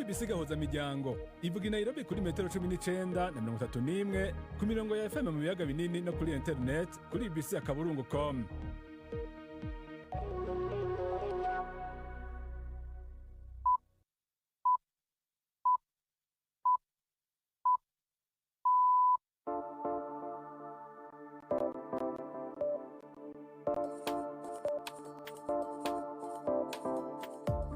BBC gahuza miryango ivuga i Nairobi kuri metero 19 na 31 ku mirongo ya FM mu biyaga binini no kuri internet kuri bbc.com.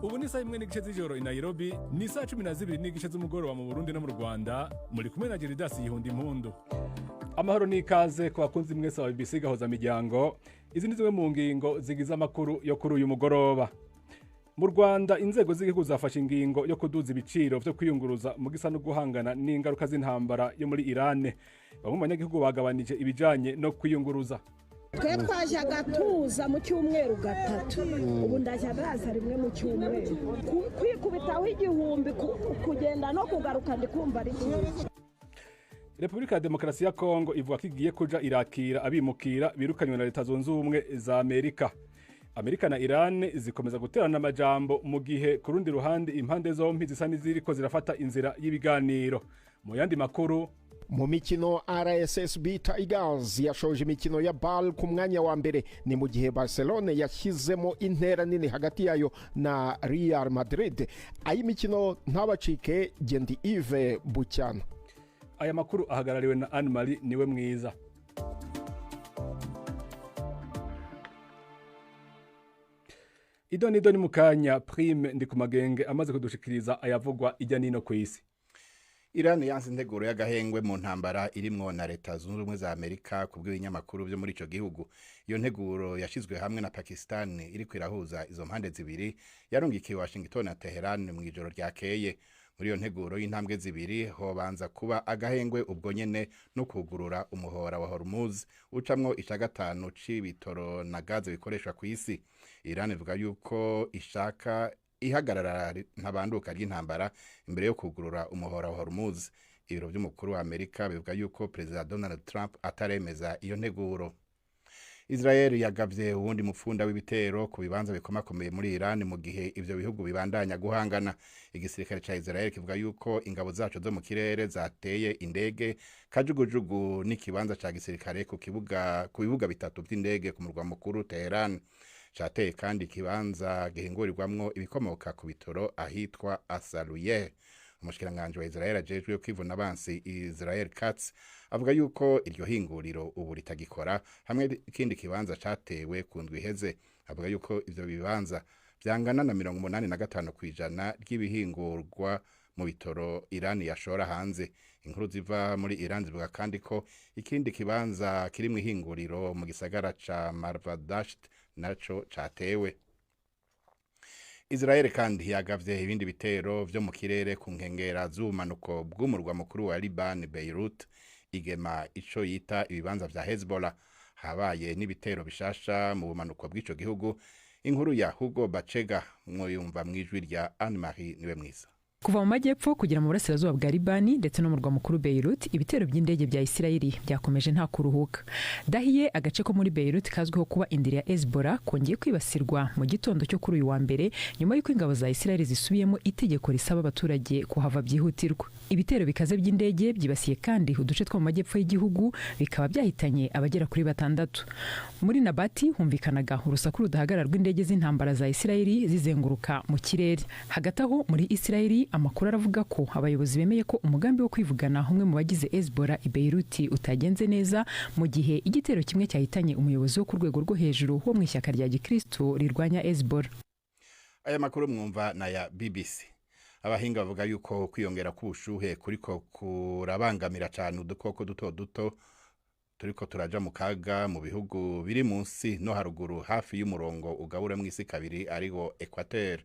Ubu ni saa imwe n'igice z'ijoro i Nairobi, ni saa 12 n'igice z'umugoroba mu Burundi no mu Rwanda, muri kumwe na Geridas Yihunda Impundu. Amahoro n'ikaze ku bakunzi mwese wa BBC gahoza miryango, izi ni zimwe mu ngingo zigize amakuru yo kuri uyu mugoroba. Mu Rwanda inzego z'igihugu zafashe ingingo yo kuduza ibiciro vyo kwiyunguruza mu gisa no guhangana n'ingaruka z'intambara yo muri Iran. Bamwe mu banyagihugu bagabanije ibijanye no kwiyunguruza. Twe twajaga tuza mu cyumweru gatatu ubu ndaje baza rimwe mu cyumweru kwikubitaho igihumbi kugenda no kugaruka ndikumva ari cyiza. Republika ya Demokarasi ya Kongo ivuga ko igiye kuja irakira abimukira birukanywe na Leta Zunze Ubumwe za Amerika. Amerika na Iran zikomeza guterana amajambo mu gihe ku rundi ruhande impande zompi zisa n'iziriko zirafata inzira y'ibiganiro. Mu yandi makuru, mu mikino RSSB Tigers yashoje imikino ya BAL ku mwanya wa mbere, ni mu gihe Barcelona yashyizemo intera nini hagati yayo na Real Madrid. Ayi mikino ntabacike, Gendi Yves Bucyana. Aya makuru ahagarariwe na Anne Marie niwe mwiza. Idoni mukanya Prime ndi ku magenge amaze kudushikiriza ayavugwa ijya nino ku isi. Iran yanze integuro y'agahengwe mu ntambara irimwo na Leta Zunze Ubumwe za Amerika kubw'ibinyamakuru byo muri ico gihugu. Iyo nteguro yashizwe hamwe na Pakistan iri kwirahuza izo mpande zibiri, yarungikiye Washington na Tehran mu ijoro ryakeye. Muri iyo nteguro y'intambwe zibiri hobanza kuba agahengwe ubwo nyene no kugurura umuhora wa Hormuz ucamwo ica gatanu c'ibitoro na gaze bikoreshwa ku isi. Iran ivuga yuko ishaka ihagarara ntabanduka ry'intambara imbere yo kugurura umuhora wa Hormuz. Ibiro by'umukuru wa Amerika bivuga yuko President Donald Trump ataremeza iyo nteguro. Israel yagavye uwundi mufunda w'ibitero ku bibanza bikomakomeye muri Iran mu gihe ivyo bihugu bibandanya guhangana. Igisirikare ca Israel kivuga yuko ingabo zaco zo mu kirere zateye indege, kajugujugu n'ikibanza ca gisirikare ku bibuga bitatu by'indege ku murwa mukuru Tehran. Cateye kandi ikibanza gihingurirwamwo ibikomoka ku bitoro ahitwa Asaluye. Umushikiranganje wa Israel ajejwe kwivuna abansi Israel Katz avuga yuko iryo hinguriro ubu ritagikora, hamwe ikindi kibanza catewe ku ndwi iheze. Avuga yuko ivyo bibanza vyangana na 85% ry'ibihingurwa mu bitoro Iran yashora hanze. Inkuru ziva muri Iran zivuga kandi ko ikindi kibanza kiri mu hinguriro mu gisagara ca Marvadasht naco catewe. Israel kandi yagavye ibindi bitero vyo mu kirere ku nkengera z'ubumanuko bw'umurwa mukuru wa Liban Beirut, igema ico yita ibibanza vya Hezbollah. Habaye n'ibitero bishasha mu bumanuko bw'ico gihugu. Inkuru ya Hugo Bachega mwoyumva mwijwi rya Anne Marie niwe mwiza. Kuva mu majyepfo kugera mu burasirazuba bwa Libani ndetse no mu murwa mukuru Beirut, ibitero by'indege bya Isirayeli byakomeje nta kuruhuka. Dahiye, agace ko muri Beirut kazwiho kuba indiri ya Hezbollah, kongeye kwibasirwa mu gitondo cyo kuri uyu wa mbere nyuma y'uko ingabo za Isirayeli zisubiyemo itegeko risaba abaturage kuhava byihutirwa. Ibitero bikaze by'indege byibasiye kandi uduce two mu majyepfo y'igihugu, bikaba byahitanye abagera kuri 6. Muri Nabati humvikanaga urusaku rudahagarara rw'indege z'intambara za Isirayeli zizenguruka mu kirere. Hagati aho muri Isirayeli, amakuru aravuga ko abayobozi bemeye ko umugambi wo kwivugana umwe mu bagize Hezbollah i Beirut utagenze neza, mu gihe igitero kimwe cyahitanye umuyobozi wo ku rwego rwo hejuru wo mu ishyaka rya Gikristo rirwanya Hezbollah. Aya makuru mwumva na ya BBC. Abahinga bavuga yuko kwiyongera k'ubushuhe kuriko kurabangamira cyane udukoko duto turiko turaja mu kaga mu bihugu biri munsi no haruguru hafi y'umurongo ugabura mu isi kabiri ariho Equateur.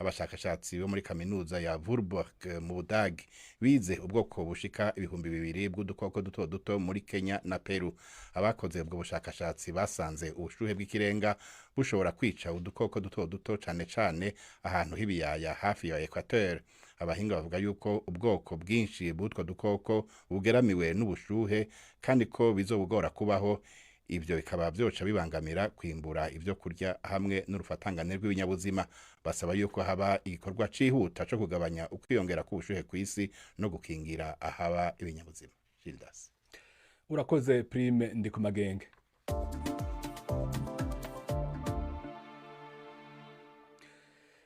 Abashakashatsi bo muri kaminuza ya Würzburg mu Budagi bize ubwoko bushika 200 bw'udukoko duto muri Kenya na Peru. Abakoze ubwo bushakashatsi basanze ubushuhe bw'ikirenga bushobora kwica udukoko duto cane ahantu h'ibiyaya hafi ya Equateur. Abahinga bavuga yuko ubwoko bwinshi bw'utwo dukoko bugeramiwe n'ubushuhe kandi ko bizobugora kubaho ivyo bikaba vyoca bibangamira kwimbura ivyo kurya hamwe n'urufatangane rw'ibinyabuzima. Basaba yuko haba igikorwa cihuta co kugabanya ukwiyongera k'ubushuhe kw'isi no gukingira ahaba ibinyabuzima. Gildas. Urakoze Prime ndi ku magenge.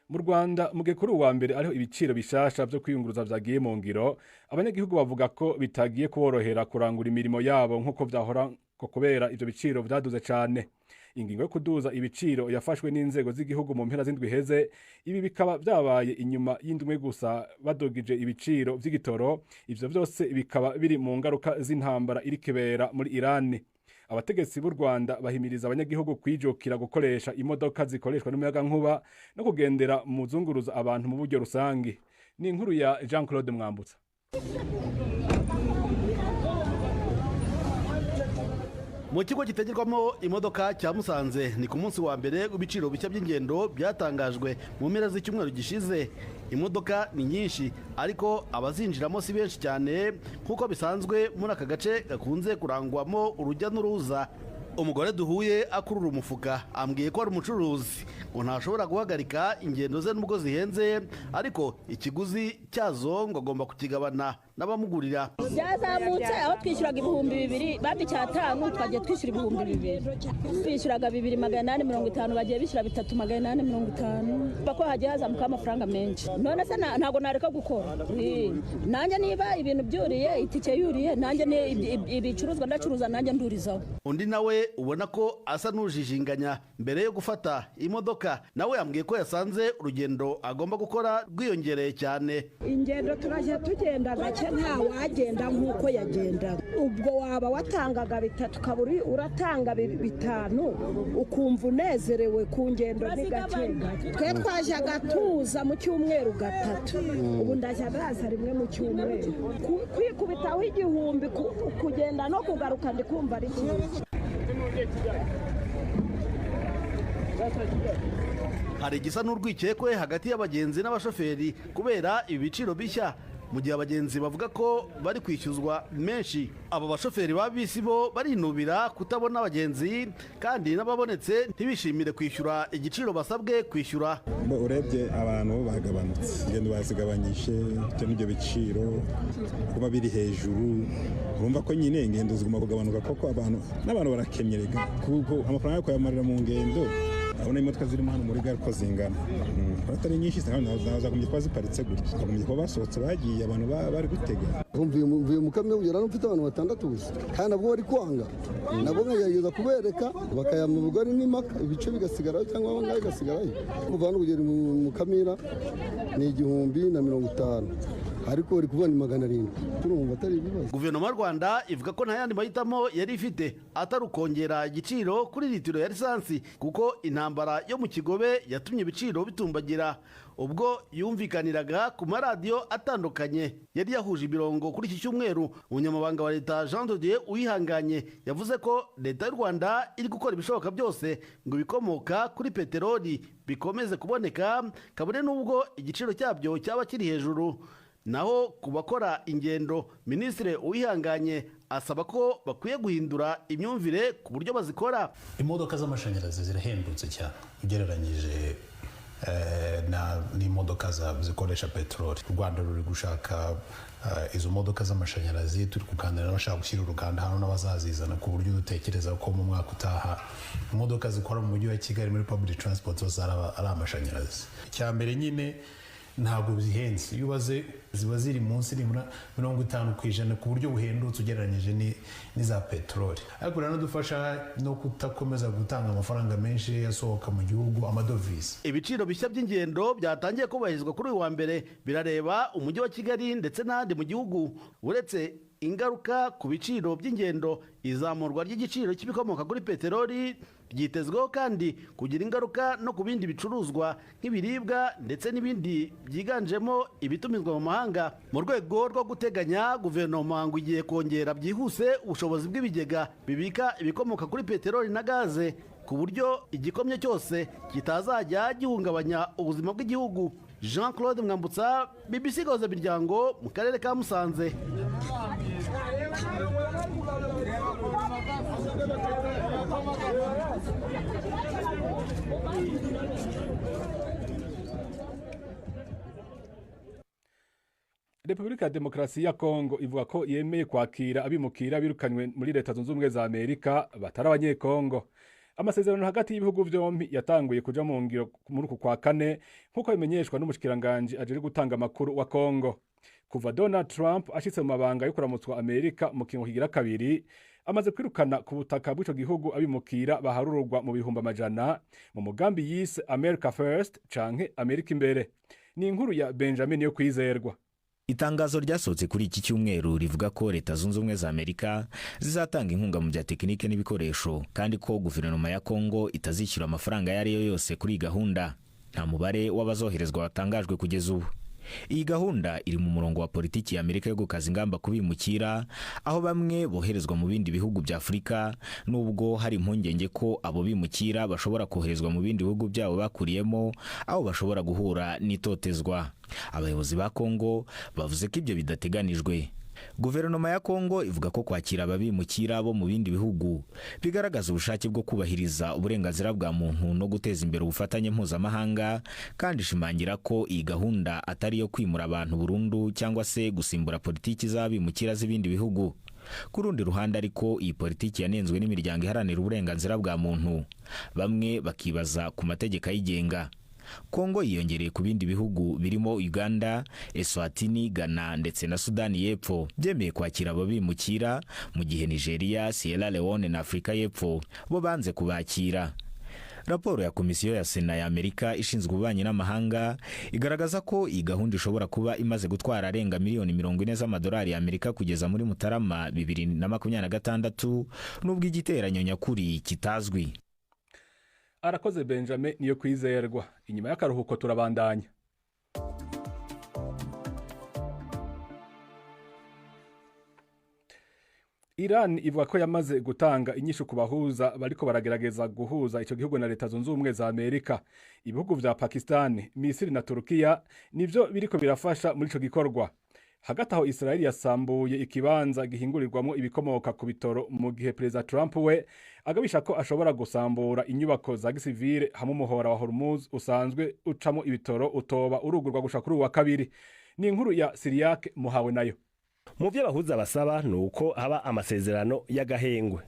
Mu Rwanda mu gihe kuri uwa mbere ariho ibiciro bishasha byo kwiyunguruza vyagiye mu ngiro, abanyagihugu bavuga ko bitagiye kuborohera kurangura imirimo yabo nk'uko vyahora ko kubera ivyo biciro vyaduze cane. Ingingo yo kuduza ibiciro yafashwe n'inzego z'igihugu mu mpera z'indwi heze, ibi bikaba vyabaye inyuma y'indwi gusa badogije ibiciro vy'igitoro. Ivyo vyose bikaba biri mu ngaruka z'intambara iri kibera muri Iran. Abategetsi b'u Rwanda bahimiriza abanyagihugu kwijukira gukoresha imodoka zikoreshwa n'umuyaga nkuba no kugendera mu zunguruza abantu mu buryo rusangi. Ni inkuru ya Jean-Claude Mwambutsa. Mu kigo gitegerwamo imodoka cya Musanze ni ku munsi wa mbere w'ibiciro bishya by'ingendo byatangajwe mu mpera z'icyumweru gishize. Imodoka ni nyinshi ariko abazinjiramo si benshi cyane nk'uko bisanzwe muri aka gace gakunze kurangwamo urujya n'uruza. Umugore duhuye akurura umufuka ambwiye ko ari umucuruzi ngo ntashobora guhagarika ingendo ze nubwo zihenze, ariko ikiguzi cyazo ngo agomba kukigabana n'abamugurira. Byazamutse aho twishyuraga 2,000 babi cyatanu twagiye twishyura 2,000, twishyuraga 2,850 bagiye bishyura 3,850 bako hagiye hazamuka amafaranga menshi. None se ntago nareka gukora nanjye niba ibintu byuriye itike yuriye nanjye ibicuruzwa ndacuruza nanjye ndurizaho. Undi nawe ubona ko asa n'ujijinganya mbere yo gufata imodoka, nawe yambwiye ko yasanze urugendo agomba gukora rwiyongereye cyane. Ingendo turajya tugenda gake nta wagenda nk'uko yagenda. Ubwo waba watangaga 3 kaburi uratanga 5 ukumva unezerewe ku ngendo ni gake. Twe twajyaga tuza mu cyumweru 3, ubu ndajya baza rimwe mu cyumweru. Kwikubitaho 1,000 kugenda no kugaruka ndi kumva ari cyiza. Hari igisa n'urwikekwe hagati y'abagenzi n'abashoferi kubera ibi biciro bishya, mu gihe abagenzi bavuga ko bari kwishyuzwa menshi. Aba bashoferi ba bisi bo barinubira kutabona abagenzi kandi n'ababonetse ntibishimire kwishyura igiciro basabwe kwishyura. Urebye abantu bagabanutse, ingendo bazigabanyije bitewe n'ibyo biciro kuba biri hejuru. Urumva ko nyine ingendo zigomba kugabanuka koko n'abantu barakenyerega kuko amafaranga yo kuyamarira mu ngendo. Abona imodoka zirimo hano muri gare ko zingana atari nyinshi zagombye kuba ziparitse gutya, bagombye kuba basohotse bagiye abantu bari gutega. Mvuye mu kamwe ugera no mfite abantu 6 gusa kandi nabwo bari kwanga, nabo nkayageza kubereka bakayama ubugari n'imaka ibice bigasigara cyangwa abangaye gasigarayo. Kuva hano kugera mu Kamira ni 1,050 ariko uri kubona 700. Turumva atari ibibazo. Guverinoma y'u Rwanda ivuga ko nta yandi mahitamo yari ifite atari ukongera igiciro kuri litiro ya lisansi kuko intambara yo mu Kigobe yatumye ibiciro bitumbagira. Ubwo yumvikaniraga ku maradiyo atandukanye yari yahuje ibirongo kuri iki cyumweru, umunyamabanga wa leta Jean de Dieu Uwihanganye yavuze ko leta y'u Rwanda iri gukora ibishoboka byose ngo ibikomoka kuri peteroli bikomeze kuboneka kabone n'ubwo igiciro cyabyo cyaba kiri hejuru. Naho ku bakora ingendo, Minisitiri Uwihanganye asaba ko bakwiye guhindura imyumvire ku buryo bazikora. Imodoka z'amashanyarazi zirahendutse cyane ugereranyije n'imodoka zikoresha peteroli. U Rwanda ruri gushaka izo modoka z'amashanyarazi, turi kuganira n'abashaka gushyira uruganda hano n'abazazizana ku buryo dutekereza ko mu mwaka utaha imodoka zikora mu mujyi wa Kigali muri public transport zose ari amashanyarazi. Icyambere nyine ntabwo zihenze, iyo ubaze ziba ziri munsi ni 50% ku buryo buhendutse ugereranyije n'iza peteroli. Ariko ranadufasha no kutakomeza gutanga amafaranga menshi yasohoka mu gihugu, amadovize. Ibiciro bishya by'ingendo byatangiye kubahirizwa kuri uyu wa mbere birareba umujyi wa Kigali ndetse n'ahandi mu gihugu. Uretse ingaruka ku biciro by'ingendo, izamurwa ry'igiciro cy'ibikomoka kuri peteroli ryitezweho kandi kugira ingaruka no ku bindi bicuruzwa nk'ibiribwa ndetse n'ibindi byiganjemo ibitumizwa mu mahanga. Mu rwego rwo guteganya, guverinoma ngo igiye kongera byihuse ubushobozi bw'ibigega bibika ibikomoka kuri peteroli na gaze ku buryo igikomye cyose kitazajya gihungabanya ubuzima bw'igihugu. Jean-Claude Mwambutsa, BBC Gahuzamiryango mu karere ka Musanze. Repubulika ya Demokarasi ya Kongo ivuga ko yemeye kwakira abimukira birukanywe muri Leta Zunze Ubumwe za Amerika batari abanyekongo. Amasezerano hagati y'ibihugu vyompi yatanguye kuja mu ngiro muri uku kwa kane nk'uko bimenyeshwa n'umushikiranganje aje gutanga amakuru wa Kongo. Kuva Donald Trump ashitse mu mabanga yo kuramutswa Amerika mu kingo kigira kabiri, amaze kwirukana ku butaka bw'ico gihugu abimukira baharururwa mu bihumbi amajana mu mugambi yise America First canke Amerika imbere. Ni inkuru ya Benjamin yo kwizerwa. Itangazo ryasohotse kuri iki cyumweru rivuga ko Leta Zunze Ubumwe za Amerika zizatanga inkunga mu bya tekinike n'ibikoresho kandi ko guverinoma ya Kongo itazishyura amafaranga yari yo yose kuri gahunda. Nta mubare w'abazoherezwa watangajwe kugeza ubu. Iyi gahunda iri mu murongo wa politiki ya Amerika yo gukaza ingamba kubimukira, aho bamwe boherezwa mu bindi bihugu bya Afrika nubwo hari impungenge ko abo bimukira bashobora koherezwa mu bindi bihugu byabo bakuriyemo, aho bashobora guhura n'itotezwa. Abayobozi ba Kongo bavuze ko ibyo bidateganijwe. Guverinoma ya Kongo ivuga ko kwakira ababimukira bo mu bindi bihugu bigaragaza ubushake bwo kubahiriza uburenganzira bwa muntu no guteza imbere ubufatanye mpuzamahanga, kandi ishimangira ko iyi gahunda atari yo kwimura abantu burundu cyangwa se gusimbura politiki z'abimukira z'ibindi bihugu. Ku rundi ruhande ariko iyi politiki yanenzwe n'imiryango iharanira uburenganzira bwa muntu. Bamwe bakibaza ku mategeko ayigenga. Kongo yiyongereye ku bindi bihugu birimo Uganda, Eswatini, Ghana ndetse na Sudani y'Epfo byemeye kwakira abo bimukira, mu gihe Nigeria, Sierra Leone na Afrika y'Epfo bo banze kubakira. Raporo ya Komisiyo ya Sena ya Amerika ishinzwe ububanyi n'amahanga igaragaza ko iyi gahunda ishobora kuba imaze gutwara arenga miliyoni 40 z'amadolari ya Amerika kugeza muri Mutarama 2026, nubwo igiteranyo nyakuri kitazwi. Arakoze Benjamin niyo kwizerwa. Inyuma y'akaruhuko turabandanya. Iran ivuga ko yamaze gutanga inyishu ku bahuza bariko baragerageza guhuza ico gihugu na Leta Zunze Ubumwe za Amerika. Ibihugu vya Pakistan, Misiri na Turkiya nivyo biriko birafasha muri ico gikorwa. Hagati aho Israeli yasambuye ikibanza gihingurirwamo ibikomoka ku bitoro, mu gihe President Trump we agabisha ko ashobora gusambura inyubako za gisivile hamwe umuhora wa Hormuz usanzwe ucamo ibitoro utoba urugurwa gusha kuri wa kabiri. Ni inkuru ya Siriak Muhawe nayo. Mu byo bahuza basaba nuko haba amasezerano y'agahengwe.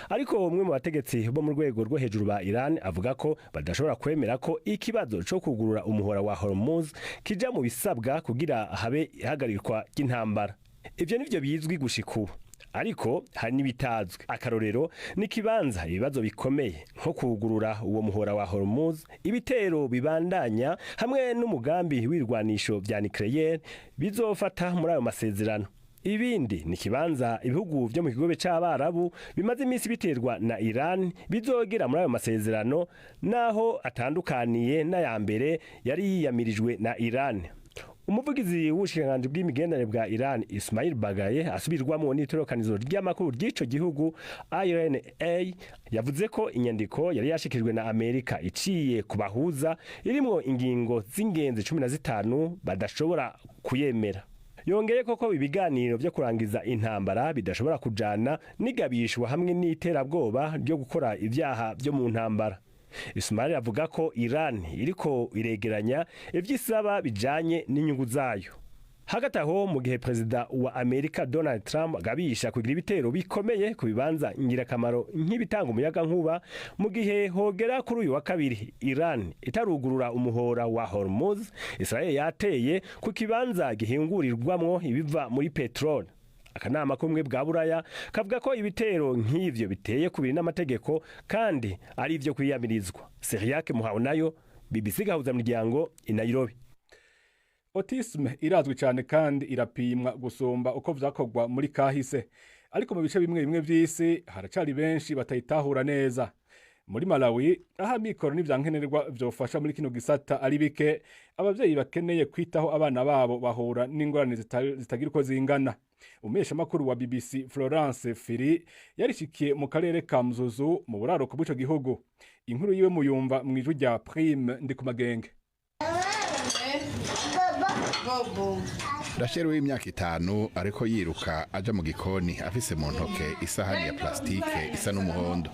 Ariko umwe mu bategetsi bo mu rwego rwo hejuru ba Iran avuga ko badashobora kwemera ko ikibazo cyo kugurura umuhora wa Hormuz kija mu bisabwa kugira habe ihagarirwa ry'intambara. Ibyo nivyo bizwi gushikuba. Ariko hari n'ibitazwe. Akarorero ni kibanza ibibazo bikomeye nko kugurura uwo muhora wa Hormuz, ibitero bibandanya hamwe n'umugambi w'irwanisho bya nucleaire bizofata muri ayo masezerano. Ibindi ni kibanza ibihugu byo mu kigobe c'Abarabu bimaze iminsi biterwa na Iran bizogera muri ayo masezerano, naho atandukaniye n'aya mbere yari yiyamirijwe na Iran. Umuvugizi w'ubushinganje bw'imigenderanire bwa Iran Ismail Bagaye asubirwamo n'itorokanizo ry'amakuru ry'ico gihugu IRNA yavuze ko inyandiko yari yashikijwe na Amerika iciye kubahuza irimwo ingingo z'ingenzi 15 badashobora kuyemera. Yongeye koko ibiganiro byo kurangiza intambara bidashobora kujana n'igabishwa hamwe n'iterabwoba ryo gukora ivyaha byo mu ntambara. Ismail avuga ko Iran iriko iregeranya ivyisaba bijanye n'inyungu zayo. Hagati aho mu gihe Perezida wa Amerika Donald Trump agabisha kugira ibitero bikomeye ku bibanza ingirakamaro nk'ibitanga umuyaga nkuba, mu gihe hogera kuri uyu wa kabiri Iran itarugurura umuhora wa Hormuz, Israel yateye ku kibanza gihingurirwamwo ibiva muri petrol. Akanama kumwe bwa Buraya kavuga ko ibitero nk'ivyo biteye kubiri n'amategeko kandi ari ivyo kwiyamirizwa. Siriak Muhawe nayo, BBC gahuza muryango i Nairobi. Autisme irazwi cyane kandi irapimwa gusumba uko vyakogwa muri kahise, ariko mu bice bimwe bimwe vy'isi haracari benshi batayitahura neza. Muri Malawi, aha mikoro n'ivyankenerwa vyofasha muri kino gisata ari bike, abavyeyi bakeneye kwitaho abana babo bahura n'ingorane zitagira uko zingana. Umesha makuru wa BBC Florence Firi yarishikiye mu karere ka Mzuzu mu buraruko bw'ico gihugu. Inkuru yiwe muyumva mwijwi rya Prime ndi ku magenge. Rachel w'imyaka 5 ariko yiruka aja mu gikoni afise mu ntoke isahani ya plastike isa n'umuhondo.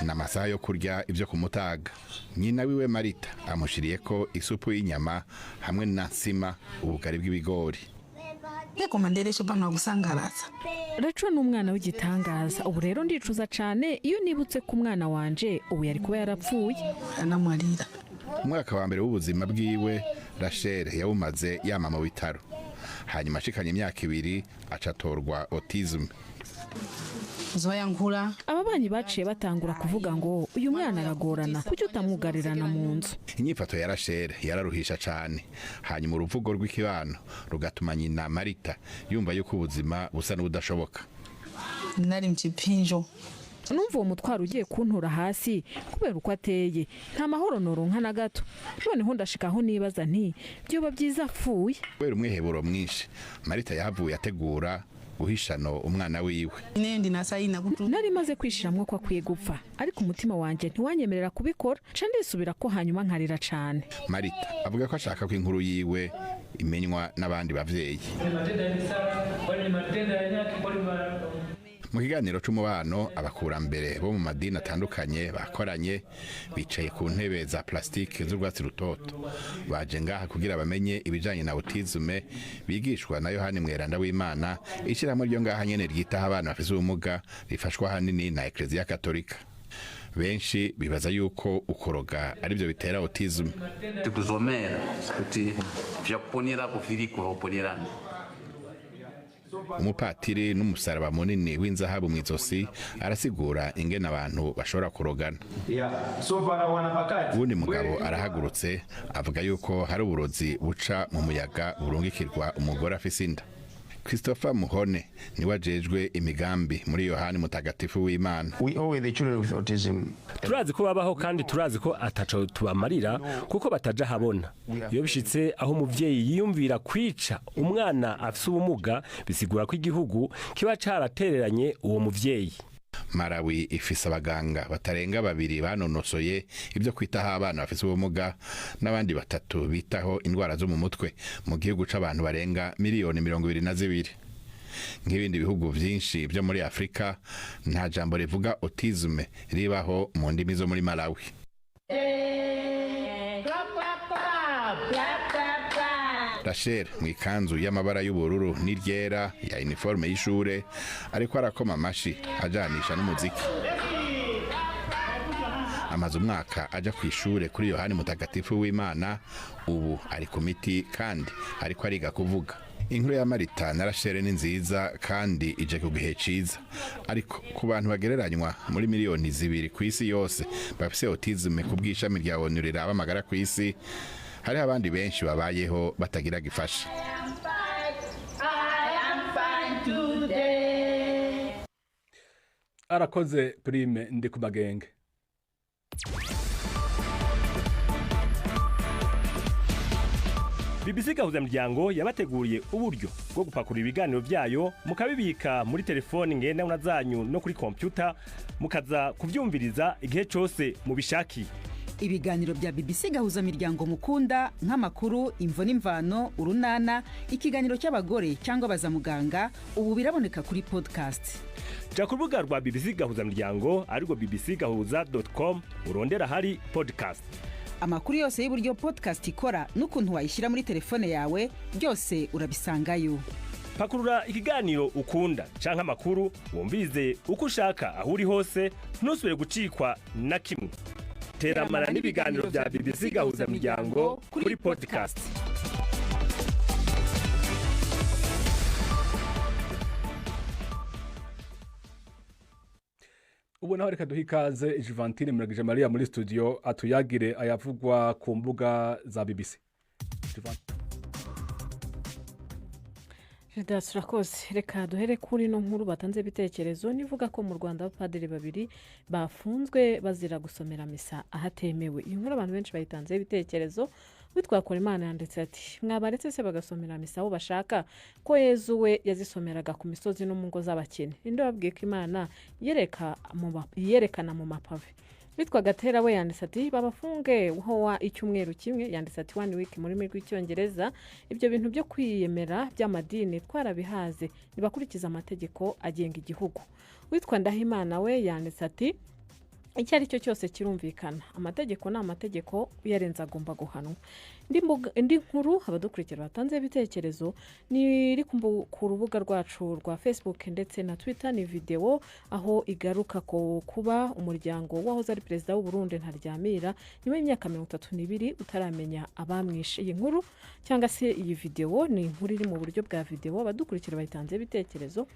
N'amasaha yo kurya ibyo kumutaga. Nyina wiwe Marita amushiriye ko isupu y'inyama hamwe na nsima ubugari bw'ibigori. Rachel n'umwana w'igitangaza, ubu rero ndicuza cyane iyo nibutse ku mwana wanje ubu yari kuba yarapfuye. Anamwarira. Umwaka wa mbere w'ubuzima bwiwe Rachel yawumaze yama mu bitaro. Hanyuma ashikanye imyaka 2 acatorwa autism. Ababanyi baciye batangura kuvuga ngo uyu mwana aragorana kuki utamwugarirana mu nzu. Inyifato ya Rachel yararuhisha cyane. Hanyuma uruvugo rw'ikibano rugatuma nyina Marita yumva yuko ubuzima busa n'ubudashoboka. Nari mcipinjo. Numva uwo mutwaro ugiye kuntura hasi kubera uko ateye nta mahoro noronka na gato. Noneho ndashikaho nibaza nti byoba byiza apfuye. Kubera umwiheburo mwinshi Marita yahavuye ategura guhishano umwana wiwe. Nari maze kwishiramwo ko akwiye gupfa ariko umutima wanje ntiwanyemerera kubikora ca ndisubira ko hanyuma nkarira cane. Marita avuga ko ashaka ko inkuru yiwe imenywa n'abandi bavyeyi. Mu kiganiro c'umubano abakurambere bo mu madini atandukanye bakoranye bicaye ku ntebe za plastike z'urwatsi rutoto. Baje ngaha kugira bamenye ibijanye na autism bigishwa na Yohani Mweranda w'Imana ishyirahamwe ryo ngaha nyene ryitaho abana bafise ubumuga rifashwa hanini na Eklezia Katolika. Benshi bibaza yuko ukoroga ari byo bitera autism. Tukuzomera kuti vyaponera kufiriko hoponera. Umupatiri n'umusaraba munini w'inzahabu mu izosi arasigura ingene abantu bashobora kurogana. Ubundi mugabo arahagurutse avuga yuko hari uburozi buca mu muyaga burungikirwa umugore afise inda. Christopher Muhone niwe ajejwe imigambi muri Yohani Mutagatifu w'Imana. Turazi ko babaho kandi turazi ko ataco tubamarira kuko bataja habona. Iyo bishitse aho umuvyeyi yiyumvira kwica umwana afise ubumuga bisigura ko igihugu kiba caratereranye uwo muvyeyi. Malawi ifise abaganga batarenga 2 banonosoye ibyo kwitaho abana bafise ubumuga n'abandi 3 bitaho indwara zo mu mutwe mu gihugu c'abantu barenga miliyoni 22. Nk'ibindi bihugu vyinshi byo muri Afrika nta jambo rivuga autism ribaho mu ndimi zo muri Malawi. Rachel mwikanzu y'amabara y'ubururu n'iryera ya uniforme y'ishure ariko arakoma amashi ajanisha n'umuziki. Amaze umwaka aja kw'ishure kuri Yohani Mutagatifu w'Imana ubu ari ku miti kandi ariko ariga kuvuga. Inkuru ya Marita na Rachel ni nziza kandi ije ku gihe ciza ariko ku bantu bagereranywa muri miliyoni 2 ku isi yose bafise autism ku bw'ishami rya ONU riraba amagara ku isi hari abandi benshi babayeho batagira gifasha. Arakoze Prime ndi ku magenge. BBC Gahuzamuryango yabateguriye uburyo bwo gupakurura ibiganiro byayo mukabibika muri telefone ngendanwa zanyu no kuri computer mukaza kuvyumviriza igihe cyose mubishakiye. Ibiganiro bya BBC Gahuzamiryango mukunda nk'amakuru, imvo n'imvano, urunana, ikiganiro cy'abagore cyangwa bazamuganga ubu biraboneka kuri podcast. Ja ku rubuga rwa BBC Gahuzamuryango ariko bbcgahuza.com urondera hari podcast. Amakuru yose y'uburyo podcast ikora n'ukuntu wayishyira muri telefone yawe byose urabisangayo. Pakurura ikiganiro ukunda canke amakuru wumvirize uko ushaka aho uri hose ntusubire gucikwa na kimwe. Teramana n'ibiganiro bya BBC Gahuzamuryango kuri podcast. Ubu naho reka duhe ikaze Juvantine Muragije Maria muri studio atuyagire ayavugwa ku mbuga za BBC. Turakoze reka duhere kuri no nkuru batanze ibitekerezo nivuga ko mu Rwanda abapadiri 2 bafunzwe bazira gusomera misa ahatemewe. Iyi nkuru abantu benshi bayitanze ibitekerezo witwakora Imana yanditse ati mwabaretse se bagasomera misa aho bashaka ko Yezu we yazisomeraga ku misozi no mu ngo z'abakene. Inde babwiye ko Imana yerekana mu mapave witwa Gatera we yanditse ati babafunge wa icyumweru kimwe, yanditse ati 1 week mu rurimi rw'icyongereza. Ibyo bintu byo kwiyemera by'amadini twarabihaze, nibakurikiza amategeko agenga igihugu. Witwa Ndahimana we yanditse ati icyo ari cyo cyose kirumvikana, amategeko ni amategeko, uyarenze agomba guhanwa. Indi nkuru abadukurikira batanze ibitekerezo ni ku rubuga rwacu rwa Facebook ndetse na Twitter, ni video aho igaruka ko kuba umuryango wahoze ari perezida w'u Burundi Ntaryamira nyuma y'imyaka 32 utaramenya abamwishe. Iyi nkuru cyangwa se iyi video ni inkuru iri mu buryo bwa video, abadukurikira batanze ibitekerezo.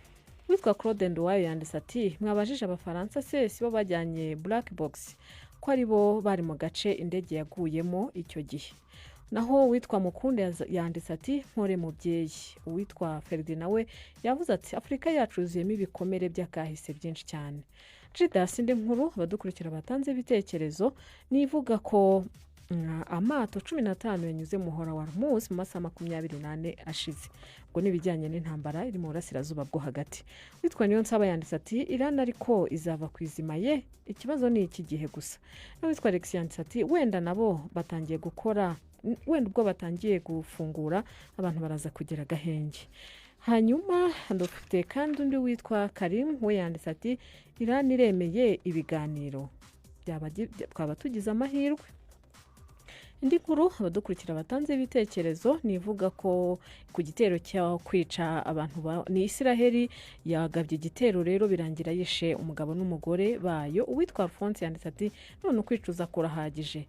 Witwa Claude Nduwayo yanditse ati mwabajije abafaransa se sibo bajyanye black box ko ari bo bari mu gace indege yaguyemo icyo gihe. Naho witwa Mukunde yanditse ati mpore mubyeyi. Uwitwa Ferdinand we yavuze ati Afrika yacu yuzuyemo ibikomere by'akahise byinshi cyane. Jidas indi nkuru abadukurikira batanze ibitekerezo nivuga ko amato 15 yanyuze muhora wa Hormuz mu masaha 24 ashize. Ubwo nibijyanye n'intambara iri mu burasirazuba bwo hagati. Witwa Niyo Nsaba yanditse ati Iran ariko izava kwizima ye, ikibazo ni iki gihe gusa. No witwa Alex yanditse ati wenda nabo batangiye gukora, wenda ubwo batangiye gufungura abantu baraza kugira agahenge. Hanyuma ndofite kandi undi witwa Karim we yanditse ati Iran iremeye ibiganiro, twaba tugize amahirwe. Indi nkuru abadukurikira batanze ibitekerezo nivuga ko ku gitero cyo kwica abantu ni Israeli yagabye igitero rero birangira yishe umugabo n'umugore bayo. Uwitwa Alphonse yanditse ati none kwicuza kurahagije,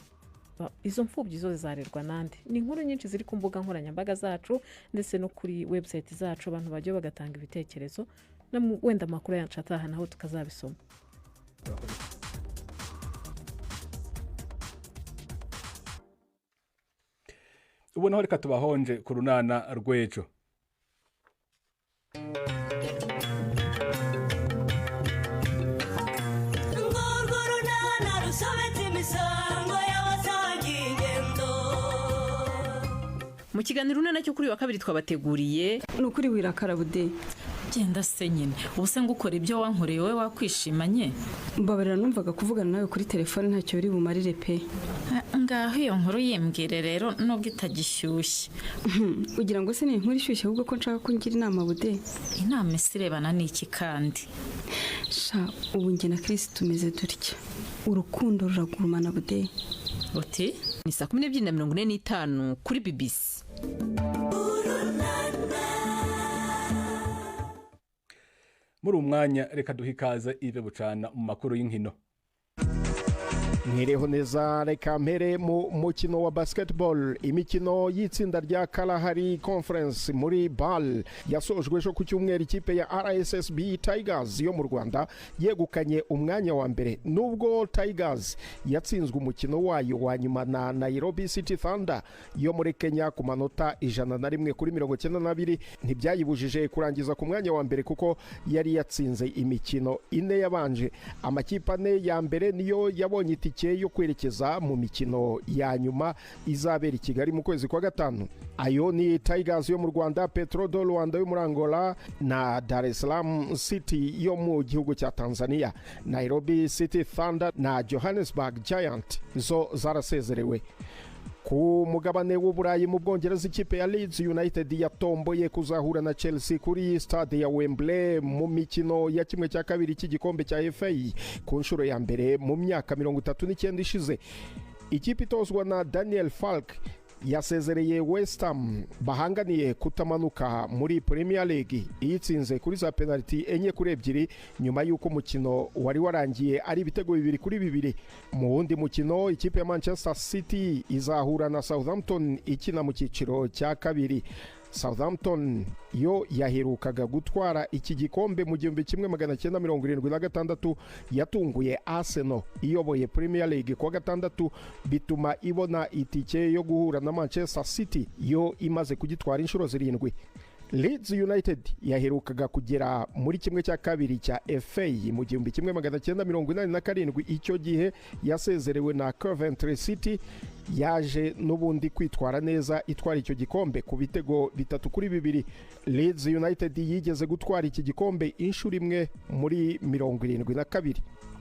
izo mfubyi zo zizarerwa nande. Ni inkuru nyinshi ziri ku mbuga nkoranyambaga zacu ndetse no kuri website zacu, abantu bajye bagatanga ibitekerezo na wenda amakuru yacu ataha naho tukazabisoma. ubu naho reka tubahonje ku runana rw'ejo. Mu kiganiro runana cyo kuri wa kabiri twabateguriye n'ukuri wirakarabude genda se nyine ubuse ngukora ibyo wankoreye wowe wakwishimanye. Mbabarira numvaga kuvugana nawe kuri telefone ntacyo uri bumarire pe. Ngaho iyo nkuru yembwire rero nubwo itagishyushye. Ugira ngo se ni inkuru ishyushye ahubwo ko nshaka ko ngira inama bude. Inama isirebana n'iki kandi? Sha ubu njye na Chris tumeze dutya. Urukundo ruragurumana bude. Uti ni 12:45 kuri BBC. Muri umwanya reka duhikaze Ive Bucana mu makuru y'inkino. Mwireho neza, reka mpere mu mukino wa basketball. Imikino y'itsinda rya Kalahari Conference muri BAL yasojwe ejo ku cyumweru. Ikipe ya RSSB Tigers yo mu Rwanda yegukanye umwanya wa mbere, nubwo Tigers yatsinzwe umukino wayo wa nyuma na Nairobi City Thunder yo muri Kenya ku manota 101-92. Ntibyayibujije kurangiza ku mwanya wa mbere kuko yari yatsinze imikino 4 yabanje. Amakipe 4 ya mbere niyo yabonye itike yo kwerekeza mu mikino ya nyuma izabera i Kigali mu kwezi kwa gatanu. Ayo ni Tigers yo mu Rwanda, Petro do Rwanda yo muri Angola na Dar es Salaam City yo mu gihugu cya Tanzania. Nairobi City Thunder na Johannesburg Giant zo zarasezerewe. Ku mugabane w'Uburayi mu Bwongereza, ikipe ya Leeds United yatomboye kuzahura na Chelsea kuri stade ya Wembley mu mikino ya kimwe cya kabiri cy'igikombe cya FA ku nshuro ya mbere mu myaka 39 ishize. Ikipe itozwa na Daniel Falk yasezereye West Ham bahanganiye kutamanuka muri Premier League iyitsinze kuri za penalty 4-2 nyuma y'uko umukino wari warangiye ari ibitego 2-2. Mu wundi mukino ikipe ya Manchester City izahura na Southampton ikina mu cyiciro cya kabiri. Southampton yo yaherukaga gutwara iki gikombe mu 1976 yatunguye Arsenal iyoboye Premier League kwa gatandatu, bituma ibona itike yo guhura na Manchester City yo imaze kugitwara inshuro 7. Leeds United yaherukaga kugera muri kimwe cya kabiri cya FA mu 1987, icyo gihe yasezerewe na Coventry City yaje n'ubundi kwitwara neza itwara icyo gikombe ku bitego 3-2. Leeds United yigeze gutwara iki gikombe inshuro imwe muri 72.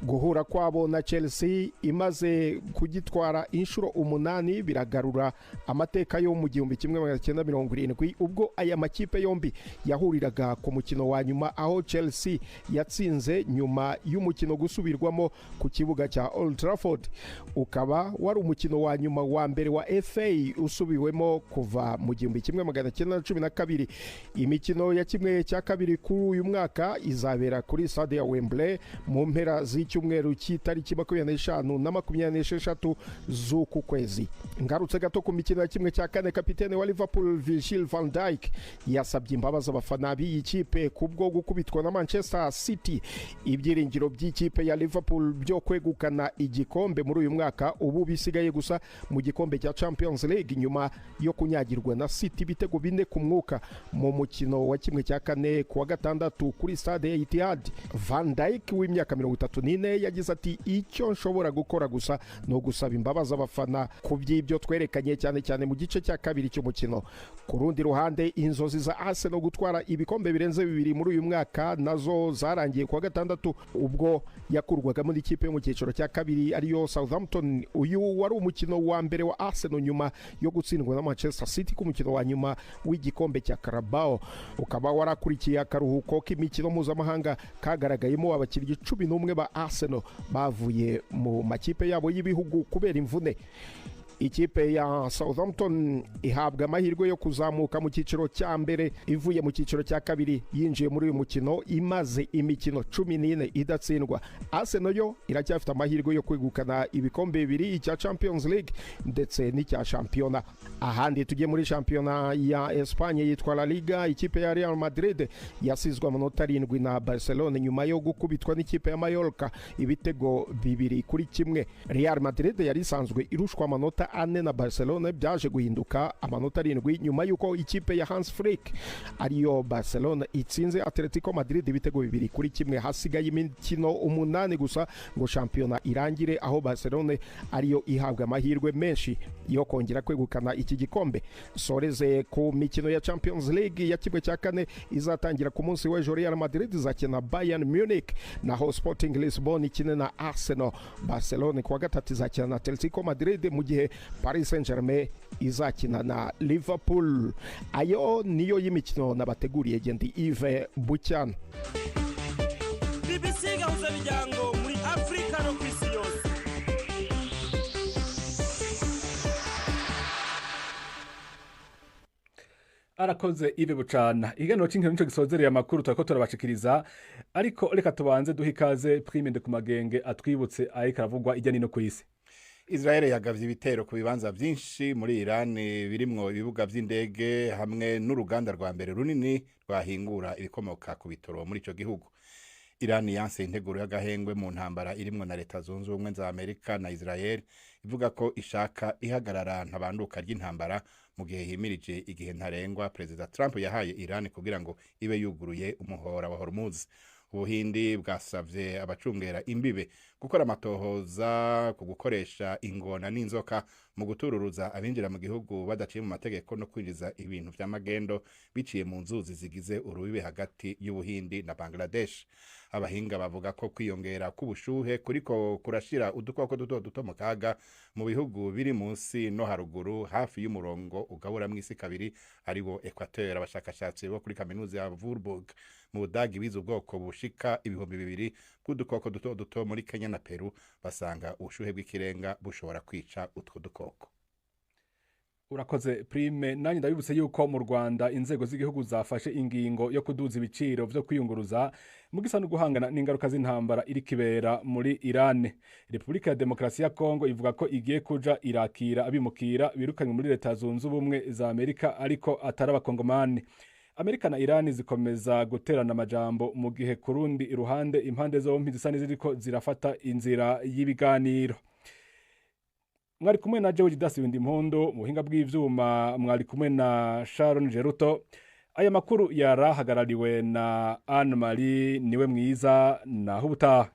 Guhura kwabo na Chelsea imaze kugitwara inshuro 8 biragarura amateka yo mu 1970 ubwo aya makipe yombi yahuriraga ku mukino wa nyuma, aho Chelsea yatsinze nyuma y'umukino gusubirwamo ku kibuga cya Old Trafford. Ukaba wari umukino wa nyuma wa mbere wa FA usubiwemo kuva mu 1912. Imikino ya kimwe cya kabiri kuri uyu mwaka izabera kuri stade ya Wembley mu mpera z'icyumweru cy'itariki 25 na 26 z'uku kwezi. Ngarutse gato ku mikino ya kimwe cya kane, kapitene wa Liverpool Virgil van Dijk yasabye imbabazi abafana b'iyi kipe kubwo gukubitwa na Manchester City. Ibyiringiro by'ikipe ya Liverpool byo kwegukana igikombe muri uyu mwaka ubu bisigaye gusa mu gikombe cya Champions League nyuma yo kunyagirwa na City bitego 4-0 mu mukino wa kimwe cya kane kuwa gatandatu kuri stade ya Etihad. Van Dijk w'imyaka 34 yagize ati icyo nshobora gukora gusa no gusaba imbabazi abafana ku by'ibyo twerekanye cyane mu gice cya kabiri cy'umukino. Ku rundi ruhande, inzozi za Arsenal gutwara ibikombe birenze 2 muri uyu mwaka nazo zarangiye kuwa gatandatu ubwo yakurwaga muri ikipe yo mu cyiciro cya kabiri ariyo Southampton. Uyu wari umukino wa mbere wa Arsenal nyuma yo gutsindwa na Manchester City ku mukino wa nyuma w'igikombe cya Carabao. Ukaba warakurikiye akaruhuko k'imikino mpuzamahanga kagaragayemo abakinnyi 11 ba Arsenal bavuye mu makipe yabo y'ibihugu kubera imvune. Ikipe ya Southampton ihabwa amahirwe yo kuzamuka mu cyiciro cya mbere ivuye mu cyiciro cya kabiri yinjiye muri uyu mukino imaze imikino 14 idatsindwa. Arsenal yo iracyafite amahirwe yo kwegukana ibikombe 2 cya Champions League ndetse n'icya Championa. Ahandi tugiye muri Championa ya Espagne yitwa La Liga, ikipe ya Real Madrid yasizwe amanota 7 na Barcelona nyuma yo gukubitwa n'ikipe ya Mallorca ibitego 2-1. Real Madrid yari isanzwe irushwa amanota 4 na Barcelona, byaje guhinduka amanota 7 nyuma yuko ikipe ya Hans Flick ariyo Barcelona itsinze Atletico Madrid ibitego 2-1. Hasigaye imikino 8 gusa ngo Championa irangire, aho Barcelona ariyo ihabwa amahirwe menshi yo kongera kwegukana iki gikombe. Soreze ku mikino ya Champions League ya kimwe cya kane izatangira ku munsi w'ejo. Real Madrid izakina Bayern Munich, naho Sporting Lisbon ikine na Arsenal. Barcelona kuwa gatatu izakina na Atletico Madrid, mu gihe Paris Saint-Germain izakina na Liverpool. Ayo niyo y'imikino nabateguriye gendi Yves Bucyana. BBC gahuza bijyango muri Afrika no kwisi yose. Arakoze Yves Bucyana. Iganiro cy'inkino nico gisozereye amakuru twako turabashikiriza, ariko reka tubanze duhikaze Prime Ndikumagenge atwibutse ariko aravugwa ijya nino kwisi. Israel yagavye ibitero ku bibanza byinshi muri Iran birimwo ibibuga by'indege hamwe n'uruganda rwa mbere runini rwahingura ibikomoka ku bitoro muri ico gihugu. Iran yanse integuro y'agahengwe mu ntambara irimwo na Leta Zunze Ubumwe za Amerika na Israel, ivuga ko ishaka ihagarara ntabanduka ry'intambara mu gihe himirije igihe ntarengwa President Trump yahaye Iran kugira ngo ibe yuguruye umuhora wa Hormuz. Ubuhindi bwasavye abacungera imbibe gukora amatohoza ku gukoresha ingona n'inzoka mu gutururuza abinjira mu gihugu badaciye mu mategeko no kwinjiza ibintu vy'amagendo biciye mu nzuzi zigize urubibe hagati y'Ubuhindi na Bangladesh. Abahinga bavuga ko kwiyongera k'ubushuhe kuriko kurashira udukoko duto mu kaga mu bihugu biri munsi no haruguru hafi y'umurongo ugabura mu isi kabiri ariwo Equateur. Abashakashatsi bo kuri kaminuza ya Würzburg mu Budagi bize ubwoko bushika 2,000 bw'udukoko duto muri Kenya na Peru, basanga ubushuhe bw'ikirenga bushobora kwica utwo dukoko. Urakoze Prime. Nanyi ndabibutse yuko mu Rwanda inzego z'igihugu zafashe ingingo yo kuduza ibiciro byo kwiyunguruza mu gisa no guhangana n'ingaruka z'intambara iri kibera muri Iran. Republika ya Demokarasi ya Kongo ivuga ko igiye kuja irakira abimukira birukanywe muri Leta Zunze Ubumwe za Amerika ariko atari abakongomani. Amerika na Iran zikomeza guterana amajambo mu gihe kurundi iruhande impande zombi zisa n'iziriko zirafata inzira y'ibiganiro. Mwari kumwe na George Dasibindi Mpondo, muhinga bw'ivyuma mwari kumwe na Sharon Geruto. Aya makuru yarahagarariwe na Anne Marie niwe mwiza na hubutaha.